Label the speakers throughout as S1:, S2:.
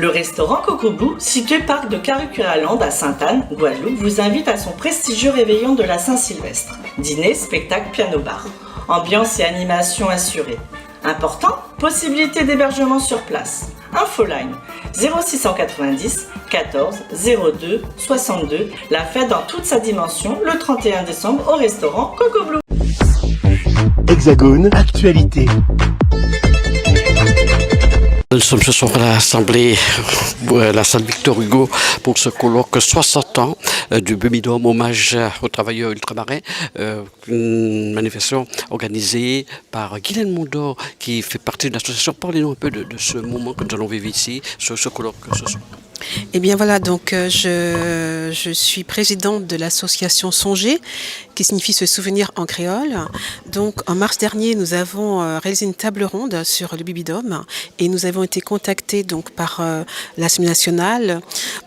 S1: Le restaurant Coco Blue, situé parc de Carrickferland à Sainte-Anne, Guadeloupe, vous invite à son prestigieux réveillon de la Saint-Sylvestre. Dîner, spectacle, piano-bar. Ambiance et animation assurée. Important, possibilité d'hébergement sur place. Infoline 0690 14 02 62. La fête dans toute sa dimension le 31 décembre au restaurant Coco Blue.
S2: Hexagone, actualité.
S3: Nous sommes ce soir à l'Assemblée, la salle Victor Hugo, pour ce colloque 60 ans du Bumidum, hommage aux travailleurs ultramarins. Une manifestation organisée par Guylaine Mondor, qui fait partie de l'association. Parlez-nous un peu de ce moment que nous allons vivre ici, ce colloque ce soir.
S4: Eh bien voilà, donc je suis présidente de l'association Songer, qui signifie se souvenir en créole. Donc en mars dernier, nous avons réalisé une table ronde sur le Bibidome et nous avons été contactés donc par l'Assemblée nationale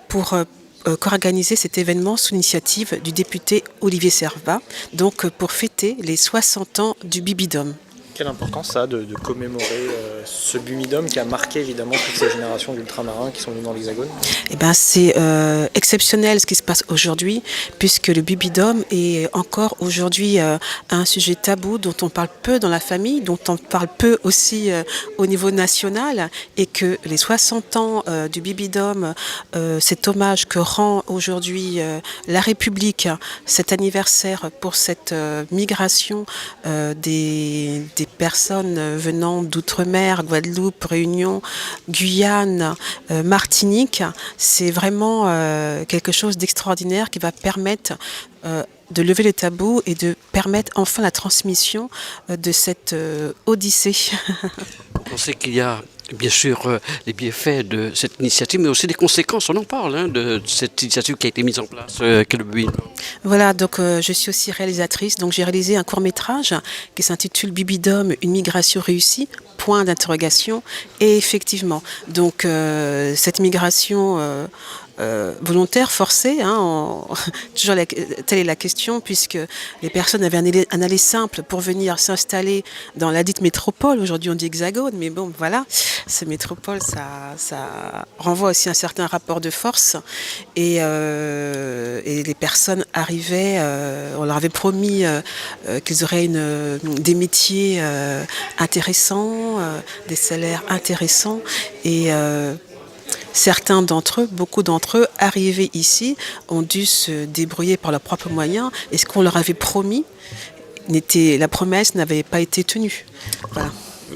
S4: pour co-organiser cet événement sous l'initiative du député Olivier Servat, donc pour fêter les 60 ans du Bibidome.
S5: Quelle importance ça a de commémorer ce Bumidum qui a marqué évidemment toutes ces générations d'ultramarins qui sont venus dans l'Hexagone?
S4: Eh ben, c'est exceptionnel ce qui se passe aujourd'hui, puisque le Bumidum est encore aujourd'hui un sujet tabou dont on parle peu dans la famille, dont on parle peu aussi au niveau national, et que les 60 ans du Bumidum, cet hommage que rend aujourd'hui la République, cet anniversaire pour cette migration des personnes venant d'outre-mer, Guadeloupe, Réunion, Guyane, Martinique, c'est vraiment quelque chose d'extraordinaire qui va permettre de lever les tabous et de permettre enfin la transmission de cette odyssée.
S3: On sait qu'il y a bien sûr les bienfaits de cette initiative, mais aussi des conséquences. On en parle de cette initiative qui a été mise en place.
S4: Voilà, donc je suis aussi réalisatrice. Donc j'ai réalisé un court-métrage qui s'intitule Bibidome, une migration réussie, point d'interrogation. Et effectivement, donc cette migration volontaire, forcée, toujours telle est la question, puisque les personnes avaient un aller simple pour venir s'installer dans la dite métropole. Aujourd'hui on dit hexagone, mais bon voilà, ce métropole ça renvoie aussi à un certain rapport de force, et les personnes arrivaient, on leur avait promis qu'ils auraient des métiers intéressants, des salaires intéressants, et certains d'entre eux, beaucoup d'entre eux, arrivés ici, ont dû se débrouiller par leurs propres moyens, et ce qu'on leur avait promis, la promesse n'avait pas été tenue. Voilà.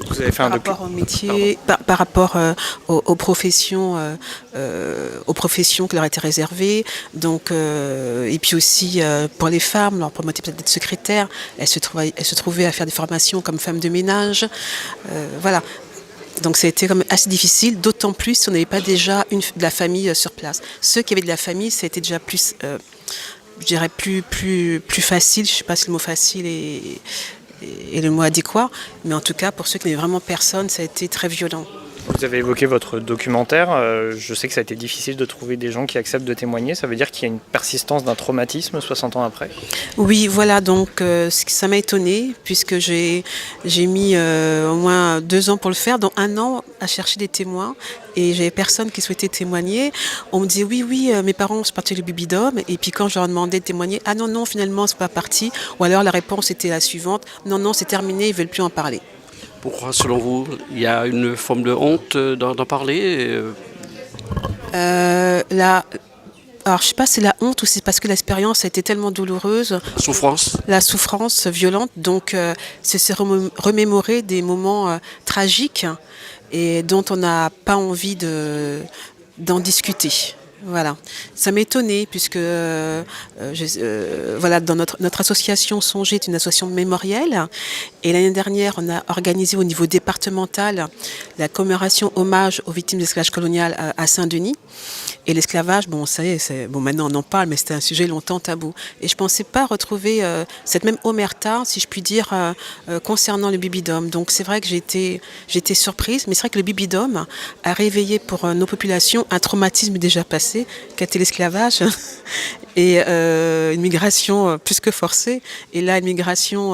S5: Vous avez fait
S4: par rapport au métier, par rapport aux professions qui leur étaient réservées. Donc, et puis aussi pour les femmes, leur promettait peut-être d'être secrétaire. Elles se trouvaient à faire des formations comme femmes de ménage. Voilà. Donc ça a été quand même assez difficile, d'autant plus si on n'avait pas déjà de la famille sur place. Ceux qui avaient de la famille, ça a été déjà plus, je dirais plus facile. Je ne sais pas si le mot facile est le mot adéquat, mais en tout cas pour ceux qui n'avaient vraiment personne, ça a été très violent.
S5: Vous avez évoqué votre documentaire. Je sais que ça a été difficile de trouver des gens qui acceptent de témoigner. Ça veut dire qu'il y a une persistance d'un traumatisme 60 ans après?
S4: Oui, voilà, donc ça m'a étonnée, puisque j'ai mis au moins 2 ans pour le faire, dont 1 an à chercher des témoins, et j'avais personne qui souhaitait témoigner. On me dit oui, mes parents sont partis du Bibidome, et puis quand je leur demandais de témoigner, ah non, finalement c'est pas parti, ou alors la réponse était la suivante, non, c'est terminé, ils veulent plus en parler.
S3: Pourquoi, selon vous, il y a une forme de honte d'en parler
S4: Alors, je ne sais pas si c'est la honte ou c'est parce que l'expérience a été tellement douloureuse.
S3: Souffrance.
S4: La souffrance violente. Donc, c'est se remémorer des moments tragiques et dont on n'a pas envie d'en discuter. Voilà, ça m'a étonnée puisque voilà, dans notre association Songer est une association mémorielle, et l'année dernière on a organisé au niveau départemental la commémoration hommage aux victimes de l'esclavage colonial à Saint-Denis. Et l'esclavage, bon, ça y est, bon, maintenant on en parle, mais c'était un sujet longtemps tabou. Et je ne pensais pas retrouver cette même omerta, si je puis dire, concernant le Bibidome. Donc c'est vrai que j'ai été surprise, mais c'est vrai que le Bibidome a réveillé pour nos populations un traumatisme déjà passé, qui a été l'esclavage. et une migration plus que forcée. Et là, une migration,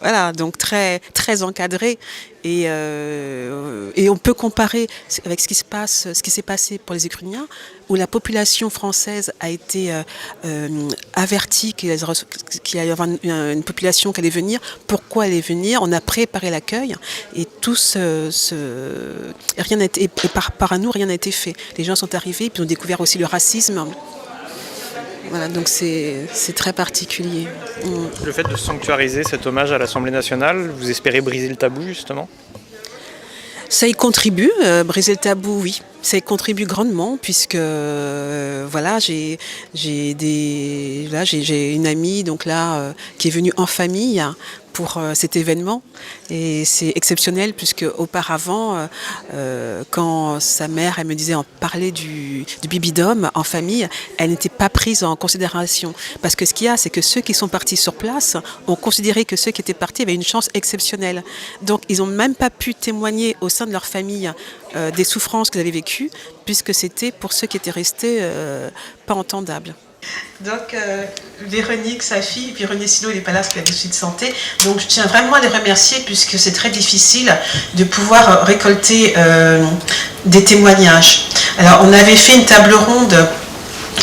S4: voilà, donc très, très encadrée. Et on peut comparer avec ce qui s'est passé pour les Ukrainiens, où la population française a été avertie qu'il allait y avoir une population qui allait venir. Pourquoi elle allait venir? On a préparé l'accueil et rien n'a été, et par nous, rien n'a été fait. Les gens sont arrivés, puis ont découvert aussi le racisme. Voilà, donc c'est très particulier.
S5: Le fait de sanctuariser cet hommage à l'Assemblée nationale, vous espérez briser le tabou justement?
S4: Ça y contribue, briser le tabou, oui. Ça y contribue grandement puisque voilà, j'ai une amie donc là qui est venue en famille pour cet événement et c'est exceptionnel puisque auparavant quand sa mère elle me disait en parler du Bibidome en famille, elle n'était pas prise en considération parce que ce qu'il y a c'est que ceux qui sont partis sur place ont considéré que ceux qui étaient partis avaient une chance exceptionnelle. Donc ils n'ont même pas pu témoigner au sein de leur famille des souffrances qu'ils avaient vécues, puisque c'était pour ceux qui étaient restés pas entendables. Donc Véronique, sa fille, et puis René Silo, il n'est pas là parce qu'il a des soucis de santé. Donc je tiens vraiment à les remercier puisque c'est très difficile de pouvoir récolter des témoignages. Alors on avait fait une table ronde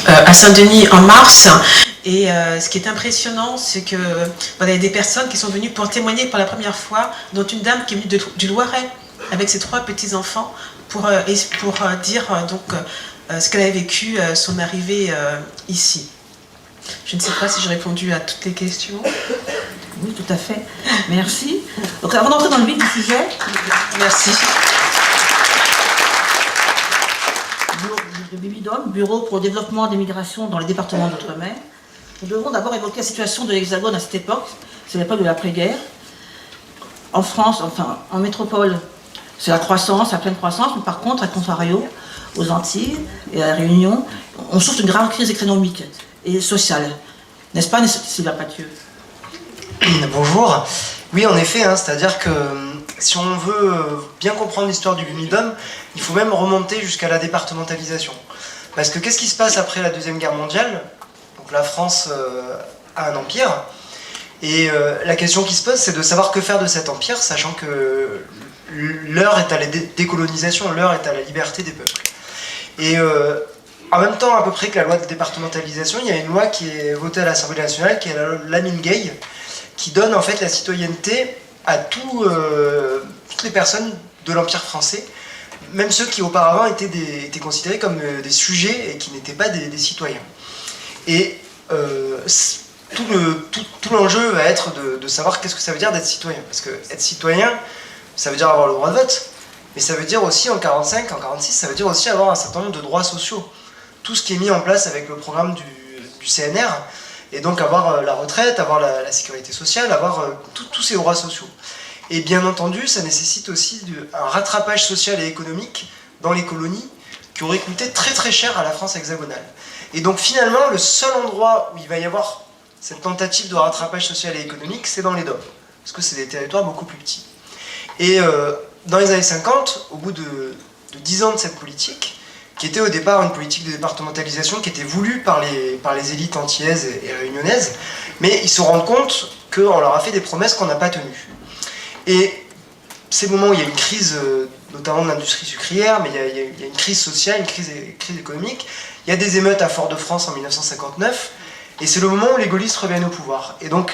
S4: à Saint-Denis en mars. Et ce qui est impressionnant, c'est que voilà, il y a des personnes qui sont venues pour témoigner pour la première fois, dont une dame qui est venue du Loiret avec ses 3 petits-enfants pour dire donc ce qu'elle avait vécu, son arrivée ici. Je ne sais pas si j'ai répondu à toutes les questions.
S2: Oui, tout à fait. Merci. Donc avant d'entrer dans le vif du sujet...
S4: Merci.
S2: Le Bibidome, Bureau pour le développement des migrations dans les départements d'outre-mer. Nous devons d'abord évoquer la situation de l'Hexagone à cette époque, c'est l'époque de l'après-guerre. En France, enfin en métropole, c'est la croissance, la pleine croissance, mais par contre, à contrario, aux Antilles et à la Réunion, on souffre d'une grave crise économique et sociale. N'est-ce pas, Sylvain Pathieu?
S6: Bonjour. Oui, en effet, c'est-à-dire que si on veut bien comprendre l'histoire du Bibidome, il faut même remonter jusqu'à la départementalisation. Parce que qu'est-ce qui se passe après la Deuxième Guerre mondiale? Donc la France a un empire, et la question qui se pose, c'est de savoir que faire de cet empire, sachant que l'heure est à la décolonisation, l'heure est à la liberté des peuples. Et en même temps, à peu près que la loi de départementalisation, il y a une loi qui est votée à l'Assemblée nationale, qui est la Lamine-Gay, qui donne en fait la citoyenneté à toutes les personnes de l'Empire français, même ceux qui auparavant étaient considérés comme des sujets et qui n'étaient pas des citoyens. Et tout l'enjeu va être de savoir qu'est-ce que ça veut dire d'être citoyen. Parce que être citoyen, ça veut dire avoir le droit de vote, mais ça veut dire aussi en 45, en 46, ça veut dire aussi avoir un certain nombre de droits sociaux. Tout ce qui est mis en place avec le programme du CNR, et donc avoir la retraite, avoir la sécurité sociale, avoir tous ces droits sociaux. Et bien entendu, ça nécessite aussi un rattrapage social et économique dans les colonies qui aurait coûté très très cher à la France hexagonale. Et donc finalement, le seul endroit où il va y avoir cette tentative de rattrapage social et économique, c'est dans les DOM, parce que c'est des territoires beaucoup plus petits. Et dans les années 50, au bout de 10 ans de cette politique, qui était au départ une politique de départementalisation qui était voulue par les élites antillaises et réunionnaises, mais ils se rendent compte qu'on leur a fait des promesses qu'on n'a pas tenues. Et ces moments où il y a une crise, notamment de l'industrie sucrière, mais il y a une crise sociale, une crise économique, il y a des émeutes à Fort-de-France en 1959, et c'est le moment où les gaullistes reviennent au pouvoir. Et donc,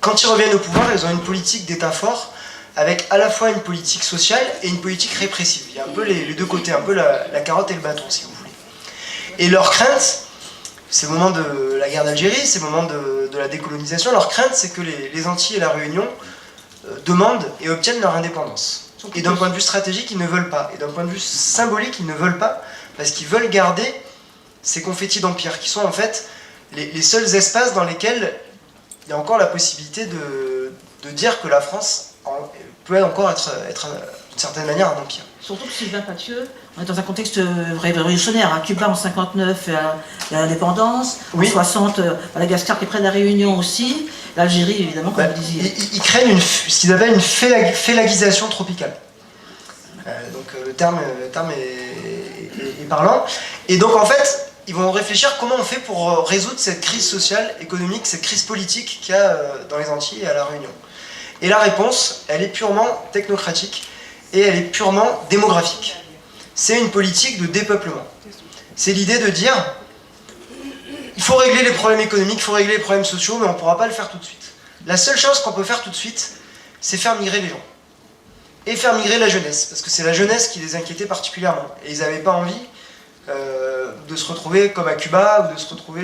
S6: quand ils reviennent au pouvoir, ils ont une politique d'État fort, avec à la fois une politique sociale et une politique répressive. Il y a un peu les deux côtés, un peu la carotte et le bâton, si vous voulez. Et leur crainte, c'est le moment de la guerre d'Algérie, c'est le moment de la décolonisation, leur crainte, c'est que les Antilles et la Réunion demandent et obtiennent leur indépendance. Et d'un point de vue stratégique, ils ne veulent pas. Et d'un point de vue symbolique, ils ne veulent pas, parce qu'ils veulent garder ces confettis d'empire, qui sont en fait les seuls espaces dans lesquels il y a encore la possibilité de dire que la France peut encore être d'une certaine manière un empire.
S2: Surtout que Sylvain Pathieu, on est dans un contexte révolutionnaire. Cuba en 59, l'indépendance, oui. En 60, Madagascar qui est près de la Réunion aussi, l'Algérie évidemment, comme vous disiez.
S6: Ils craignent ce qu'ils appellent une félagisation tropicale. Donc le terme est parlant. Et donc en fait, ils vont réfléchir comment on fait pour résoudre cette crise sociale, économique, cette crise politique qu'il y a dans les Antilles et à La Réunion. Et la réponse, elle est purement technocratique et elle est purement démographique. C'est une politique de dépeuplement. C'est l'idée de dire, il faut régler les problèmes économiques, il faut régler les problèmes sociaux, mais on ne pourra pas le faire tout de suite. La seule chose qu'on peut faire tout de suite, c'est faire migrer les gens. Et faire migrer la jeunesse, parce que c'est la jeunesse qui les inquiétait particulièrement. Et ils n'avaient pas envie de se retrouver comme à Cuba, ou de se retrouver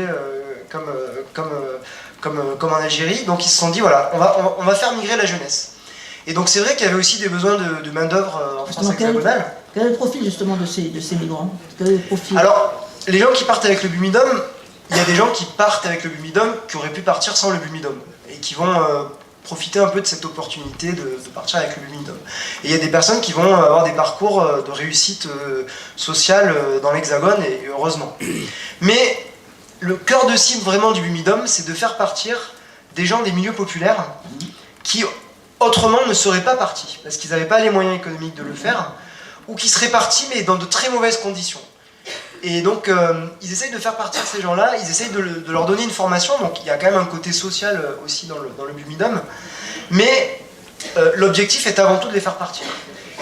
S6: comme en Algérie. Donc ils se sont dit, voilà, on va faire migrer la jeunesse. Et donc c'est vrai qu'il y avait aussi des besoins de main-d'œuvre en France hexagonale.
S2: Quel est le profil justement de ces migrants? Quel est le profil?
S6: Alors, les gens qui partent avec le Bumidum, il y a des gens qui partent avec le Bumidum qui auraient pu partir sans le Bumidum et qui vont profiter un peu de cette opportunité de partir avec le Bumidum. Et il y a des personnes qui vont avoir des parcours de réussite sociale dans l'Hexagone, et heureusement. Mais le cœur de cible vraiment du Bumidum, c'est de faire partir des gens des milieux populaires qui autrement ne seraient pas partis, parce qu'ils n'avaient pas les moyens économiques de le faire, ou qui seraient partis mais dans de très mauvaises conditions. Et donc ils essayent de faire partir ces gens-là, ils essayent de leur donner une formation, donc il y a quand même un côté social aussi dans le Bumidum, mais l'objectif est avant tout de les faire partir.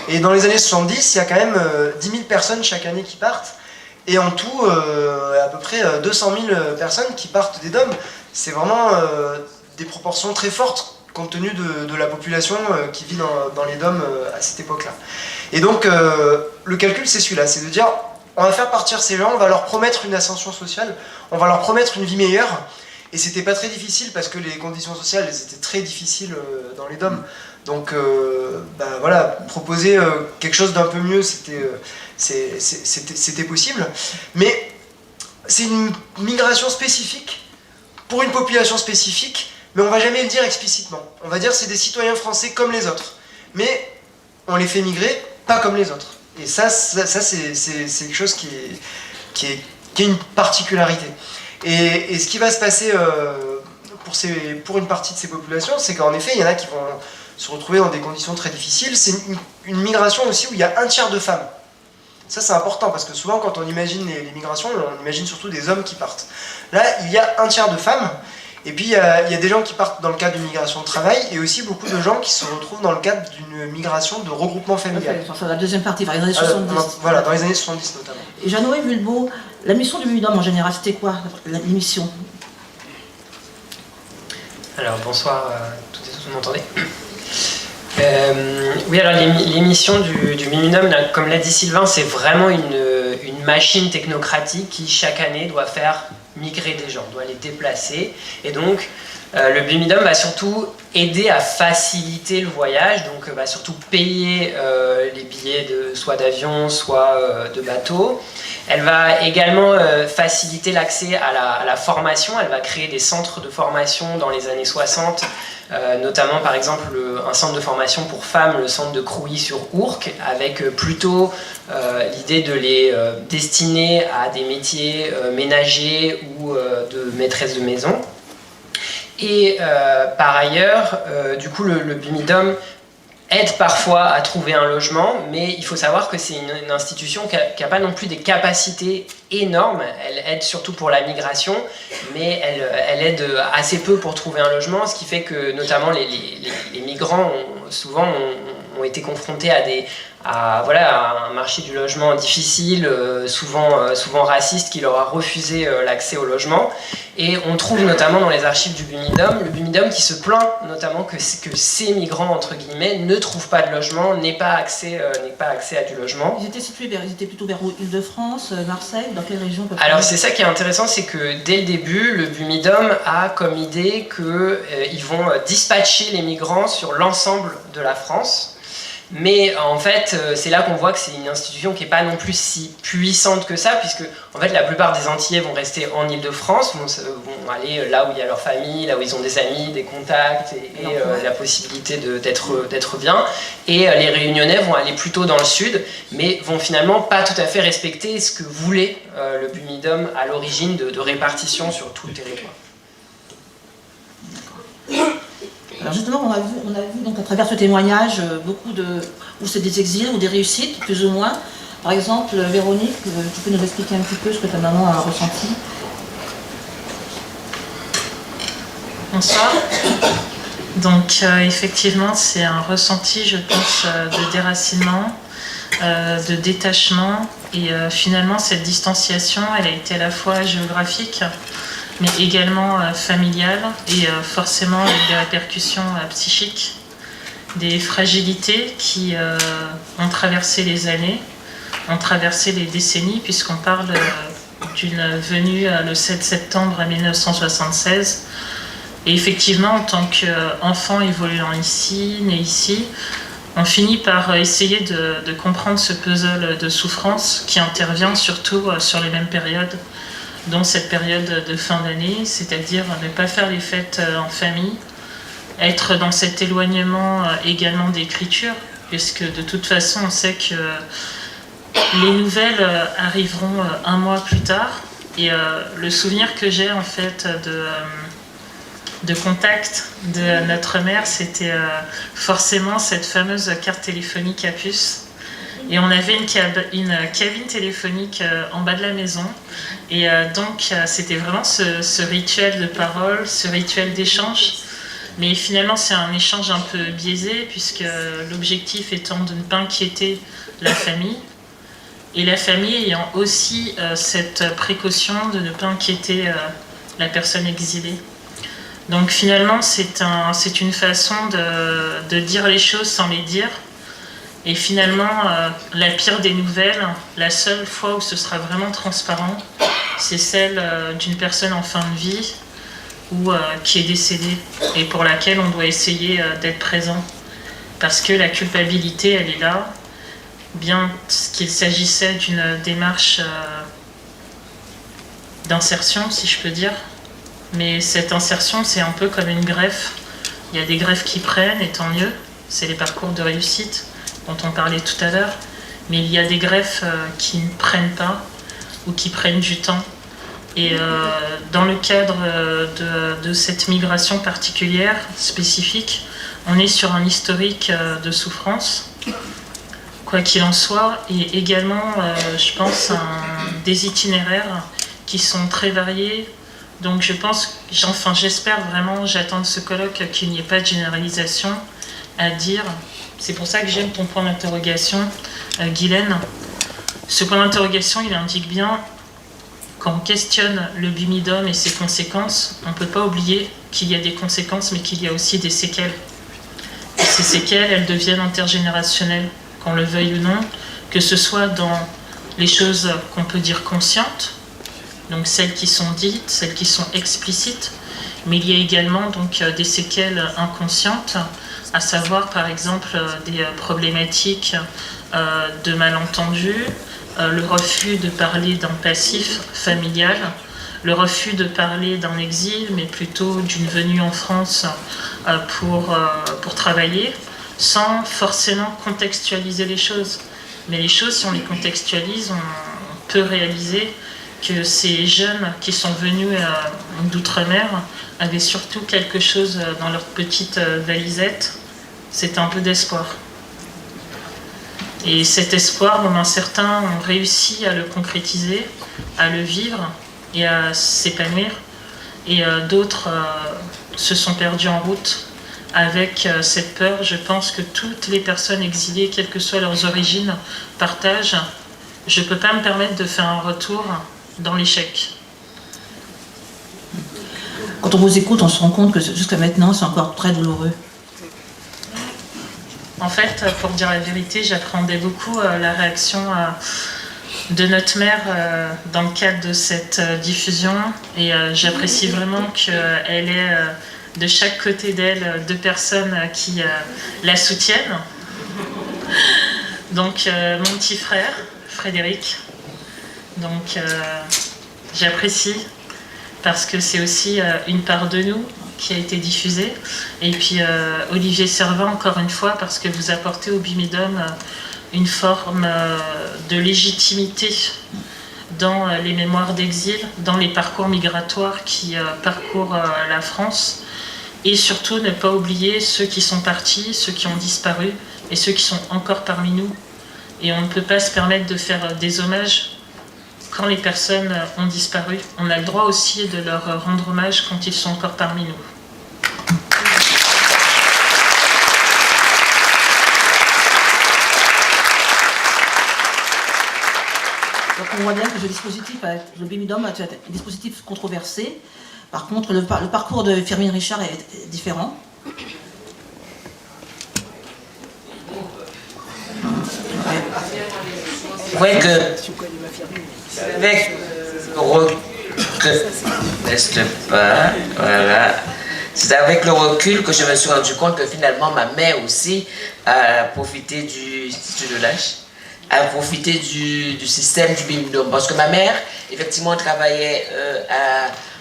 S6: Et dans les années 70, il y a quand même 10 000 personnes chaque année qui partent, et en tout à peu près 200 000 personnes qui partent des DOM. C'est vraiment des proportions très fortes compte tenu de la population qui vit dans les DOM à cette époque-là. Et donc le calcul c'est celui-là, c'est de dire on va faire partir ces gens, on va leur promettre une ascension sociale, on va leur promettre une vie meilleure. Et c'était pas très difficile parce que les conditions sociales elles étaient très difficiles dans les DOM. Donc voilà, proposer quelque chose d'un peu mieux c'était possible. Mais c'est une migration spécifique pour une population spécifique, mais on va jamais le dire explicitement. On va dire c'est des citoyens français comme les autres, mais on les fait migrer pas comme les autres. Et ça c'est quelque chose qui est une particularité. Et ce qui va se passer pour une partie de ces populations, c'est qu'en effet, il y en a qui vont se retrouver dans des conditions très difficiles. C'est une migration aussi où il y a un tiers de femmes. Ça, c'est important, parce que souvent, quand on imagine les migrations, on imagine surtout des hommes qui partent. Là, il y a un tiers de femmes, et puis il y a des gens qui partent dans le cadre d'une migration de travail, et aussi beaucoup de gens qui se retrouvent dans le cadre d'une migration de regroupement familial.
S2: Enfin, la deuxième partie, dans les années 70.
S6: Voilà, dans les années 70 notamment.
S2: Et Jeannot Vulbeau, la mission du Bumidum en général, c'était quoi, l'émission?
S7: Alors, bonsoir à toutes et tous, vous m'entendez? Oui, alors les missions du Bumidum, comme l'a dit Sylvain, c'est vraiment une machine technocratique qui, chaque année, doit faire migrer des gens, doit les déplacer. Et donc, le Bumidum va surtout aider à faciliter le voyage, donc va surtout payer les billets soit d'avion, soit de bateau. Elle va également faciliter l'accès à la formation. Elle va créer des centres de formation dans les années 60, notamment par exemple un centre de formation pour femmes, le centre de Crouy-sur-Ourcq, avec plutôt l'idée de les destiner à des métiers ménagers ou de maîtresse de maison. Et par ailleurs, du coup, le Bumidum aide parfois à trouver un logement, mais il faut savoir que c'est une institution qui n'a pas non plus des capacités énormes. Elle aide surtout pour la migration, mais elle aide assez peu pour trouver un logement, ce qui fait que notamment les migrants ont été confrontés à un marché du logement difficile, souvent raciste, qui leur a refusé l'accès au logement. Et on trouve notamment dans les archives du Bumidum, le Bumidum qui se plaint notamment que ces migrants, entre guillemets, ne trouvent pas de logement, n'aient pas accès à du logement.
S2: Ils étaient plutôt vers Île-de-France, Marseille, dans quelle région?
S7: Alors c'est ça qui est intéressant, c'est que dès le début, le Bumidum a comme idée qu'ils vont dispatcher les migrants sur l'ensemble de la France. Mais en fait, c'est là qu'on voit que c'est une institution qui n'est pas non plus si puissante que ça, puisque en fait, la plupart des Antillais vont rester en Île-de-France, vont aller là où il y a leur famille, là où ils ont des amis, des contacts et la possibilité d'être bien. Et les Réunionnais vont aller plutôt dans le sud, mais vont finalement pas tout à fait respecter ce que voulait le Bumidum à l'origine de répartition sur tout le territoire.
S2: Alors justement, on a vu donc à travers ce témoignage beaucoup où c'est des exils ou des réussites, plus ou moins. Par exemple, Véronique, tu peux nous expliquer un petit peu ce que ta maman a ressenti?
S8: Bonsoir. Donc effectivement, c'est un ressenti, je pense, de déracinement, de détachement. Et finalement, cette distanciation, elle a été à la fois géographique, mais également familiale et forcément avec des répercussions psychiques, des fragilités qui ont traversé les années, ont traversé les décennies, puisqu'on parle d'une venue le 7 septembre 1976. Et effectivement, en tant qu'enfant évoluant ici, né ici, on finit par essayer de comprendre ce puzzle de souffrance qui intervient surtout sur les mêmes périodes, dont cette période de fin d'année, c'est-à-dire ne pas faire les fêtes en famille, être dans cet éloignement également d'écriture, puisque de toute façon on sait que les nouvelles arriveront un mois plus tard. Et le souvenir que j'ai en fait de contact de notre mère, c'était forcément cette fameuse carte téléphonique à puce. Et on avait une cabine téléphonique en bas de la maison. Et donc c'était vraiment ce rituel de parole, ce rituel d'échange. Mais finalement c'est un échange un peu biaisé, puisque l'objectif étant de ne pas inquiéter la famille. Et la famille ayant aussi cette précaution de ne pas inquiéter la personne exilée. Donc finalement, c'est une façon de dire les choses sans les dire. Et finalement, la pire des nouvelles, la seule fois où ce sera vraiment transparent, c'est celle d'une personne en fin de vie ou qui est décédée et pour laquelle on doit essayer d'être présent. Parce que la culpabilité, elle est là, bien qu'il s'agissait d'une démarche d'insertion, si je peux dire. Mais cette insertion, c'est un peu comme une greffe. Il y a des greffes qui prennent, et tant mieux. C'est les parcours de réussite dont on parlait tout à l'heure. Mais il y a des greffes qui ne prennent pas ou qui prennent du temps. Et dans le cadre de cette migration particulière, spécifique, on est sur un historique de souffrance, quoi qu'il en soit, et également, je pense, des itinéraires qui sont très variés. Donc je pense, j'espère vraiment, j'attends de ce colloque qu'il n'y ait pas de généralisation à dire. C'est pour ça que j'aime ton point d'interrogation, Guylaine. Ce point d'interrogation, il indique bien, quand on questionne le bumidum et ses conséquences, on ne peut pas oublier qu'il y a des conséquences, mais qu'il y a aussi des séquelles. Et ces séquelles, elles deviennent intergénérationnelles, qu'on le veuille ou non, que ce soit dans les choses qu'on peut dire conscientes, donc celles qui sont dites, celles qui sont explicites, mais il y a également donc des séquelles inconscientes, à savoir par exemple des problématiques de malentendus, le refus de parler d'un passif familial, le refus de parler d'un exil, mais plutôt d'une venue en France pour travailler, sans forcément contextualiser les choses. Mais les choses, si on les contextualise, on peut réaliser que ces jeunes qui sont venus d'outre-mer avaient surtout quelque chose dans leur petite valisette. C'était un peu d'espoir. Et cet espoir, certains ont réussi à le concrétiser, à le vivre et à s'épanouir. Et d'autres se sont perdus en route avec cette peur. Je pense que toutes les personnes exilées, quelles que soient leurs origines, partagent. Je ne peux pas me permettre de faire un retour dans l'échec.
S2: Quand on vous écoute, on se rend compte que jusqu'à maintenant, c'est encore très douloureux.
S8: En fait, pour dire la vérité, j'appréhendais beaucoup la réaction de notre mère dans le cadre de cette diffusion. Et j'apprécie vraiment qu'elle ait de chaque côté d'elle deux personnes qui la soutiennent. Donc mon petit frère, Frédéric. Donc j'apprécie parce que c'est aussi une part de nous qui a été diffusée. Et puis Olivier Servin, encore une fois, parce que vous apportez au Bumidum une forme de légitimité dans les mémoires d'exil, dans les parcours migratoires qui parcourent la France. Et surtout ne pas oublier ceux qui sont partis, ceux qui ont disparu et ceux qui sont encore parmi nous. Et on ne peut pas se permettre de faire des hommages quand les personnes ont disparu. On a le droit aussi de leur rendre hommage quand ils sont encore parmi nous.
S2: Donc on voit bien que le dispositif, le BIMIDOM, est un dispositif controversé. Par contre, le parcours de Firmin Richard est différent.
S9: Oui, avec reste pas, voilà. C'est avec le recul que je me suis rendu compte que finalement ma mère aussi a profité du Institut de l'âge, a profité du système du BIMIDOM. Parce que ma mère, effectivement, travaillait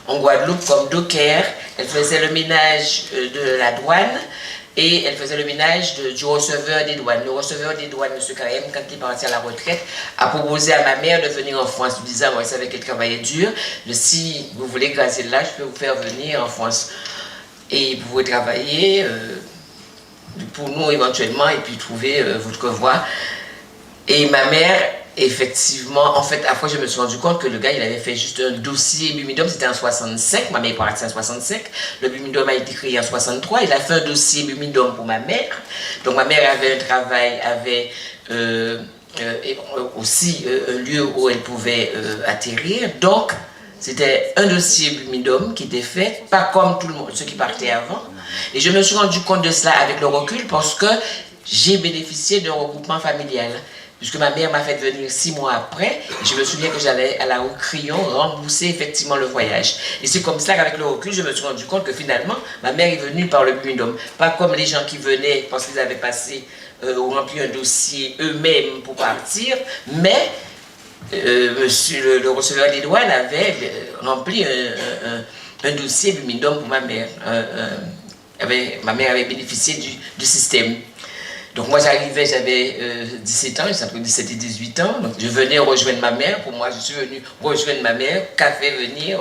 S9: en Guadeloupe comme docker, elle faisait le ménage de la douane et elle faisait le ménage du receveur des douanes. Le receveur des douanes, M. Karim, quand il est parti à la retraite, a proposé à ma mère de venir en France, lui disant, moi, il savait qu'elle travaillait dur, mais si vous voulez graser là, je peux vous faire venir en France. Et vous pouvez travailler pour nous éventuellement et puis trouver votre voie. Et ma mère, effectivement, en fait, après je me suis rendu compte que le gars, il avait fait juste un dossier BIMIDOM, c'était en 65, ma mère est partie en 65, le BIMIDOM a été créé en 63, il a fait un dossier BIMIDOM pour ma mère, donc ma mère avait un travail, avait aussi un lieu où elle pouvait atterrir, donc c'était un dossier BIMIDOM qui était fait, pas comme tout le monde, ceux qui partaient avant, et je me suis rendu compte de cela avec le recul parce que j'ai bénéficié d'un regroupement familial. Puisque ma mère m'a fait venir 6 mois après, et je me souviens que j'allais à la Haute Crayon rembourser effectivement le voyage. Et c'est comme ça qu'avec le recul, je me suis rendu compte que finalement, ma mère est venue par le BIMIDOM. Pas comme les gens qui venaient parce qu'ils avaient passé ou rempli un dossier eux-mêmes pour partir, mais monsieur le receveur des douanes avait rempli un dossier BIMIDOM pour ma mère. Ma mère avait bénéficié du système. Donc moi j'arrivais, j'avais 17 ans, j'étais entre 17 et 18 ans, donc je venais rejoindre ma mère, pour moi je suis venu rejoindre ma mère, qu'a fait venir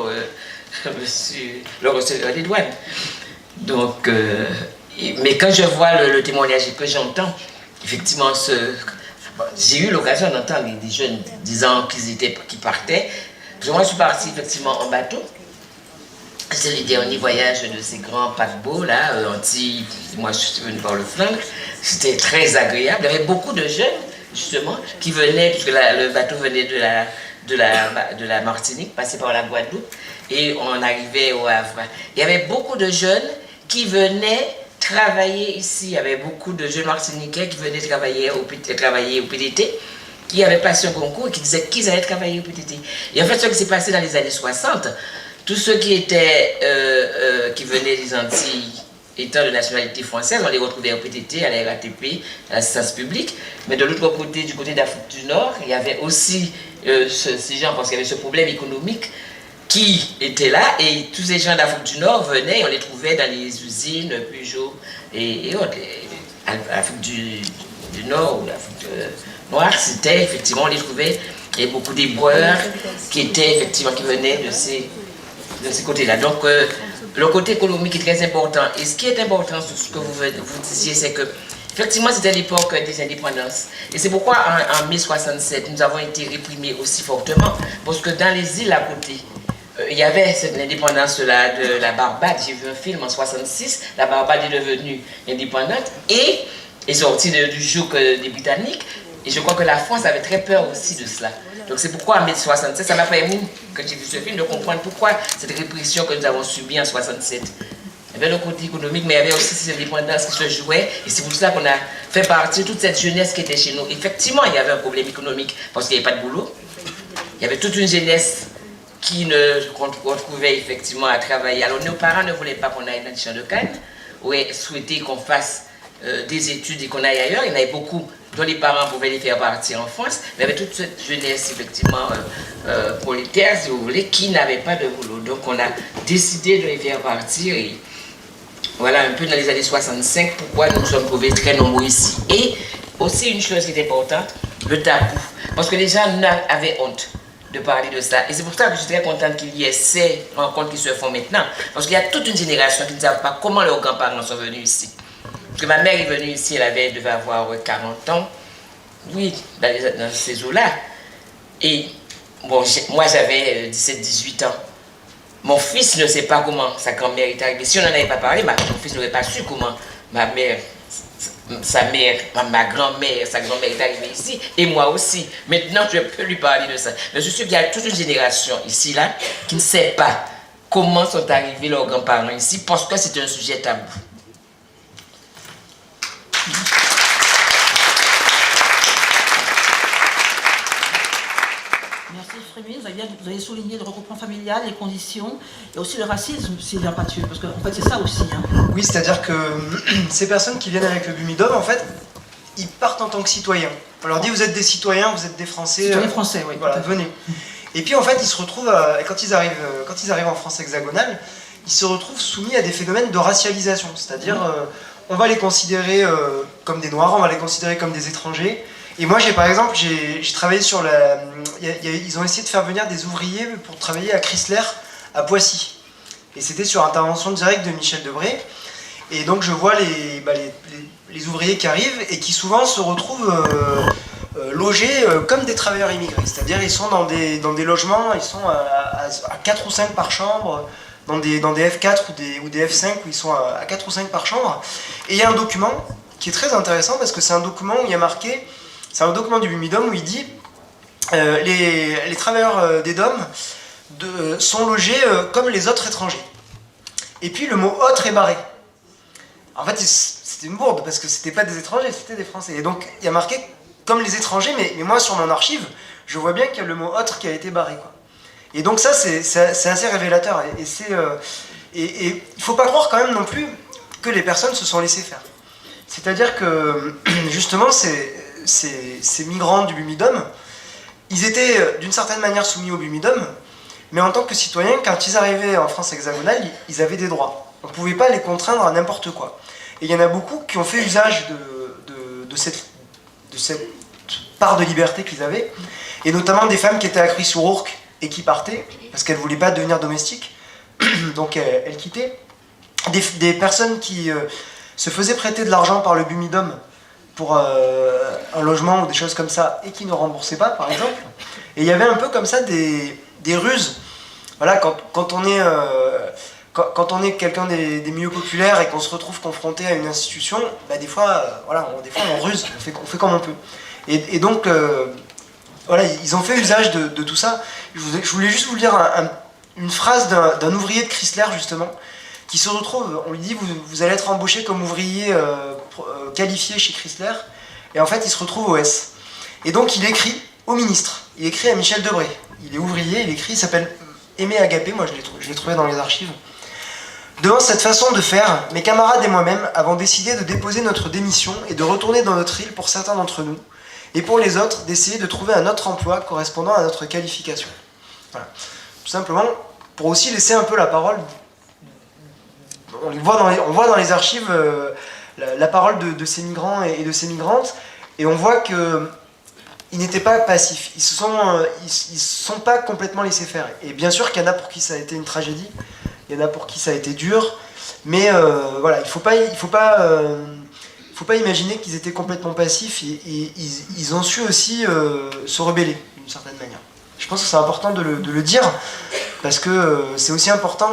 S9: monsieur le receveur des douanes. Donc, mais quand je vois le témoignage que j'entends, effectivement, j'ai eu l'occasion d'entendre des jeunes disant qu'ils partaient, parce que moi je suis parti effectivement en bateau. C'est le dernier voyage de ces grands paquebots là, moi je suis venu par le Flandre, c'était très agréable. Il y avait beaucoup de jeunes justement qui venaient, puisque le bateau venait de la Martinique, passait par la Guadeloupe, et on arrivait au Havre. Il y avait beaucoup de jeunes qui venaient travailler ici. Il y avait beaucoup de jeunes martiniquais qui venaient travailler au PTT, qui avaient passé un concours et qui disaient qu'ils allaient travailler au PTT. Et en fait, ce qui s'est passé dans les années 60, tous ceux qui venaient des Antilles étant de nationalité française, on les retrouvait au PTT, à la RATP, à l'assistance publique. Mais de l'autre côté, du côté d'Afrique du Nord, il y avait aussi ces gens, parce qu'il y avait ce problème économique qui était là, et tous ces gens d'Afrique du Nord venaient, on les trouvait dans les usines, Peugeot et autres. L'Afrique du Nord ou l'Afrique noire, c'était effectivement, on les trouvait, et beaucoup d'éboueurs qui venaient de ces côtés-là. Donc, le côté économique est très important. Et ce qui est important sur ce que vous disiez, c'est que, effectivement, c'était l'époque des indépendances. Et c'est pourquoi, en 1067, nous avons été réprimés aussi fortement. Parce que dans les îles à côté, il y avait l'indépendance de la Barbade. J'ai vu un film en 66, la Barbade est devenue indépendante et est sortie du joug des Britanniques. Et je crois que la France avait très peur aussi de cela. Donc c'est pourquoi en 1067, ça m'a permis, quand j'ai vu ce film, de comprendre pourquoi cette répression que nous avons subie en 67. Il y avait le côté économique, mais il y avait aussi ces indépendances qui se jouaient. Et c'est pour cela qu'on a fait partie de toute cette jeunesse qui était chez nous. Effectivement, il y avait un problème économique parce qu'il n'y avait pas de boulot. Il y avait toute une jeunesse qu'on retrouvait effectivement à travailler. Alors nos parents ne voulaient pas qu'on aille dans les champs de canne, ou souhaitaient qu'on fasse des études et qu'on aille ailleurs. Il y en avait beaucoup dont les parents pouvaient les faire partir en France, mais il y avait toute cette jeunesse effectivement prolétaire, si vous voulez, qui n'avait pas de boulot. Donc on a décidé de les faire partir et voilà un peu dans les années 65 pourquoi nous sommes trouvés très nombreux ici. Et aussi une chose qui est importante, le tabou. Parce que les gens avaient honte de parler de ça. Et c'est pour ça que je suis très contente qu'il y ait ces rencontres qui se font maintenant. Parce qu'il y a toute une génération qui ne savent pas comment leurs grands-parents sont venus ici. Parce que ma mère est venue ici, elle devait avoir 40 ans. Oui, dans ces eaux-là. Et bon, moi j'avais 17-18 ans. Mon fils ne sait pas comment sa grand-mère est arrivée. Si on n'en avait pas parlé, mon fils n'aurait pas su comment ma mère, ma grand-mère, sa grand-mère est arrivée ici, et moi aussi. Maintenant, je peux lui parler de ça. Mais je suis sûr qu'il y a toute une génération ici, là, qui ne sait pas comment sont arrivés leurs grands-parents ici, parce que c'est un sujet tabou.
S2: Merci Frémie, vous avez souligné le regroupement familial, les conditions, et aussi le racisme, s'il n'y a pas tué, parce qu'en fait c'est ça aussi. Hein.
S6: Oui, c'est-à-dire que ces personnes qui viennent avec le Bumidum, en fait, ils partent en tant que citoyens. On leur dit vous êtes des citoyens, vous êtes des Français.
S2: Citoyens français, oui.
S6: Voilà, venez. Et puis en fait, ils se retrouvent, quand ils arrivent en France hexagonale, ils se retrouvent soumis à des phénomènes de racialisation. C'est-à-dire, on va les considérer comme des Noirs, on va les considérer comme des étrangers. Et moi, par exemple, j'ai travaillé sur ils ont essayé de faire venir des ouvriers pour travailler à Chrysler, à Poissy. Et c'était sur intervention directe de Michel Debré. Et donc je vois les ouvriers qui arrivent et qui souvent se retrouvent logés comme des travailleurs immigrés. C'est-à-dire ils sont dans des logements, ils sont à 4 ou 5 par chambre, dans des F4 ou des F5 où ils sont à 4 ou 5 par chambre. Et il y a un document qui est très intéressant parce que c'est un document où il y a marqué, c'est un document du Bumidum où il dit les travailleurs des DOM sont logés comme les autres étrangers. Et puis le mot autre est barré. En fait, c'était une bourde, parce que c'était pas des étrangers, c'était des Français. Et donc, il y a marqué comme les étrangers, mais moi, sur mon archive, je vois bien qu'il y a le mot autre qui a été barré, quoi. Et donc ça, c'est assez révélateur. Et il faut pas croire quand même non plus que les personnes se sont laissées faire. C'est-à-dire que, justement, ces migrants du Bumidum, ils étaient d'une certaine manière soumis au Bumidum, mais en tant que citoyens, quand ils arrivaient en France hexagonale, ils avaient des droits. On ne pouvait pas les contraindre à n'importe quoi. Et il y en a beaucoup qui ont fait usage de cette part de liberté qu'ils avaient, et notamment des femmes qui étaient à Cruy-sur-Ourcq et qui partaient, parce qu'elles ne voulaient pas devenir domestiques, donc elles quittaient. Des personnes qui se faisaient prêter de l'argent par le Bumidum pour un logement ou des choses comme ça, et qui ne remboursaient pas, par exemple. Et il y avait un peu comme ça des ruses. Voilà, quand on est quelqu'un des milieux populaires et qu'on se retrouve confronté à une institution, bah des fois on ruse, on fait comme on peut. Et donc, voilà, ils ont fait usage de tout ça. Je voulais juste vous lire une phrase d'un ouvrier de Chrysler, justement, qui se retrouve, on lui dit vous allez être embauché comme ouvrier qualifié chez Chrysler, et en fait il se retrouve au S. Et donc il écrit au ministre, il écrit à Michel Debré, il est ouvrier, il écrit, il s'appelle Aimé Agapé, moi je l'ai trouvé dans les archives. Devant cette façon de faire, mes camarades et moi-même avons décidé de déposer notre démission et de retourner dans notre île pour certains d'entre nous, et pour les autres, d'essayer de trouver un autre emploi correspondant à notre qualification. Voilà. Tout simplement, pour aussi laisser un peu la parole, on voit dans les archives la parole de ces migrants et de ces migrantes, et on voit qu'ils n'étaient pas passifs, ils sont pas complètement laissés faire. Et bien sûr qu'il y en a pour qui ça a été une tragédie, il y en a pour qui ça a été dur, mais voilà, il faut pas imaginer qu'ils étaient complètement passifs, et ils ont su aussi se rebeller d'une certaine manière. Je pense que c'est important de le dire, parce que c'est aussi important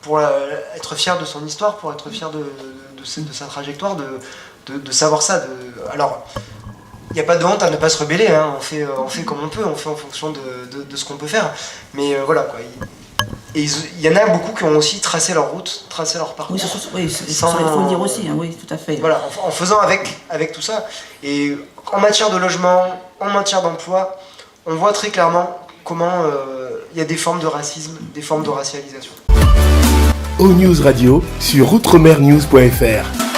S6: pour être fier de son histoire, pour être fier de sa trajectoire, de savoir ça. Alors, il n'y a pas de honte à ne pas se rebeller, hein. On fait comme on peut, on fait en fonction de ce qu'on peut faire. Mais voilà, quoi. Et il y en a beaucoup qui ont aussi tracé leur route, tracé leur parcours.
S2: Oui, il faut le dire aussi, hein, oui, tout à fait.
S6: Voilà, en faisant avec tout ça. Et en matière de logement, en matière d'emploi, on voit très clairement comment il y a des formes de racisme, des formes de racialisation.
S10: O-News Radio sur outremernews.fr.